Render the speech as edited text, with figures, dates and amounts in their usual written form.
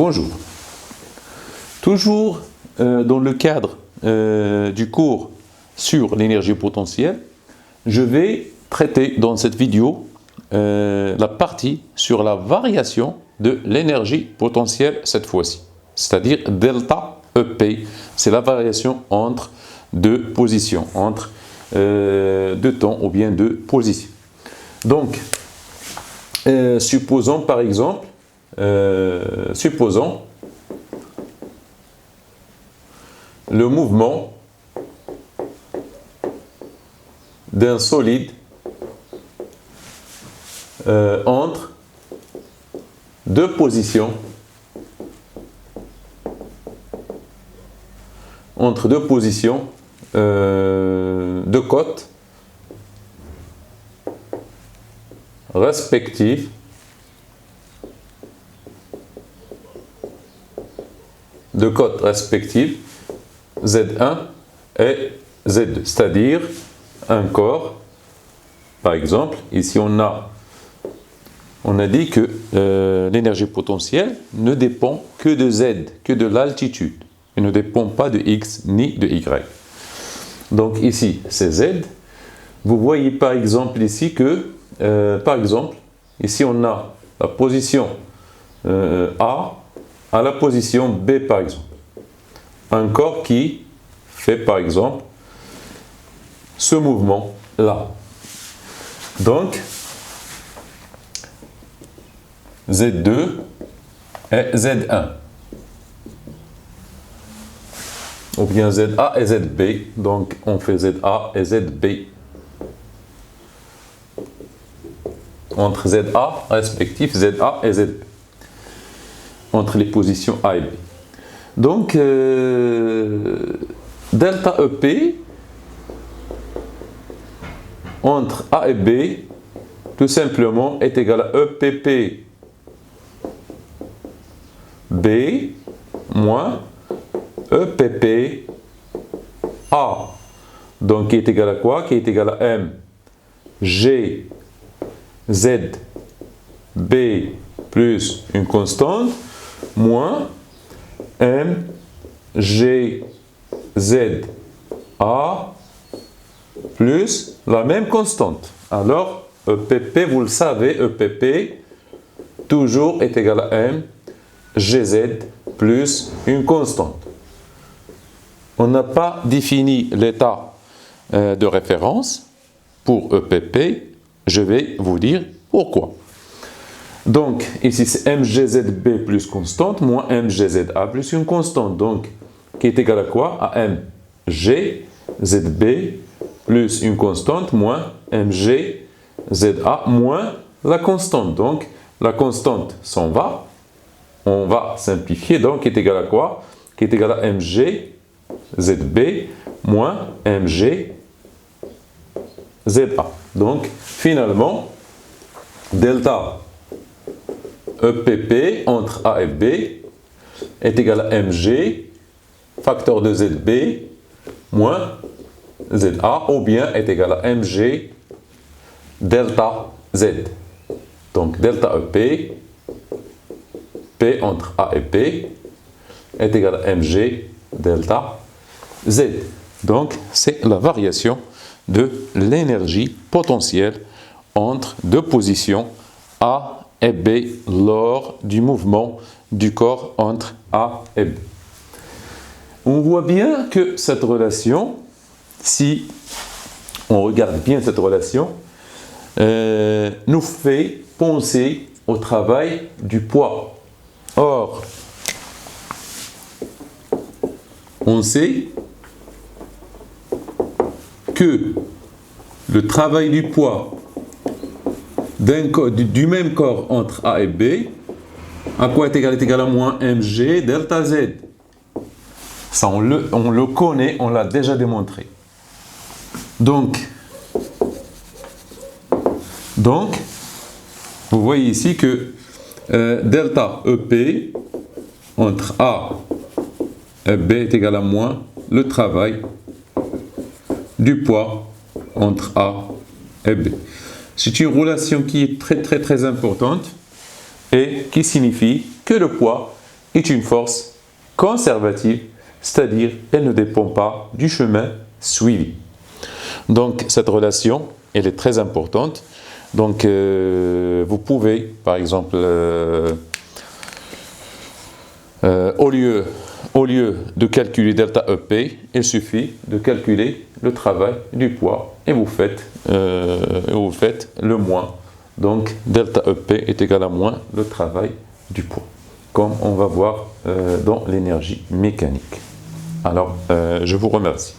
Bonjour. Toujours dans le cadre du cours sur l'énergie potentielle, je vais traiter dans cette vidéo la partie sur la variation de l'énergie potentielle cette fois-ci, c'est-à-dire delta EP. C'est la variation entre deux positions, entre deux temps ou bien deux positions. Donc, supposons par exemple, supposons le mouvement d'un solide entre deux positions, de côtes respectives Z1 et Z2, c'est-à-dire un corps. Par exemple, ici on a dit que l'énergie potentielle ne dépend que de Z, que de l'altitude. Elle ne dépend pas de X ni de Y. Donc ici c'est Z. Vous voyez par exemple ici que, ici on a la position A à la position B par exemple. Un corps qui fait par exemple ce mouvement là. Donc Z2 et Z1. Ou bien ZA et ZB. Donc on fait ZA et ZB. Entre ZA respectif, ZA et ZB. Entre les positions A et B. Donc delta EP entre A et B tout simplement est égal à EPP B moins EPP A. Donc qui est égal à quoi? Qui est égal à M G Z B plus une constante moins M G Z A plus la même constante. Alors EPP, vous le savez, EPP toujours est égal à M GZ plus une constante. On n'a pas défini l'état de référence pour EPP. Je vais vous dire pourquoi. Donc, ici, c'est MGZB plus constante, moins MGZA plus une constante. Donc, qui est égal à quoi? À MGZB plus une constante, moins MGZA moins la constante. Donc, la constante s'en va. On va simplifier. Donc, qui est égal à quoi? Qui est égal à MGZB moins MGZA. Donc, finalement, delta EPP entre A et B est égal à MG facteur de ZB moins ZA ou bien est égal à MG delta Z. Donc delta EP P entre A et B est égal à MG delta Z. Donc c'est la variation de l'énergie potentielle entre deux positions A et B lors du mouvement du corps entre A et B. On voit bien que cette relation, si on regarde bien cette relation, nous fait penser au travail du poids. Or, on sait que le travail du poids du même corps entre A et B, à quoi est égal? Est égal à moins mg delta Z. Ça, on le connaît, on l'a déjà démontré. Donc, vous voyez ici que delta EP entre A et B est égal à moins le travail du poids entre A et B. C'est une relation qui est très importante et qui signifie que le poids est une force conservative, c'est-à-dire elle ne dépend pas du chemin suivi. Donc cette relation, elle est très importante. Donc vous pouvez, par exemple, au lieu de calculer delta EP, il suffit de calculer le travail du poids et vous faites le moins. Donc delta EP est égal à moins le travail du poids, comme on va voir dans l'énergie mécanique. Alors, je vous remercie.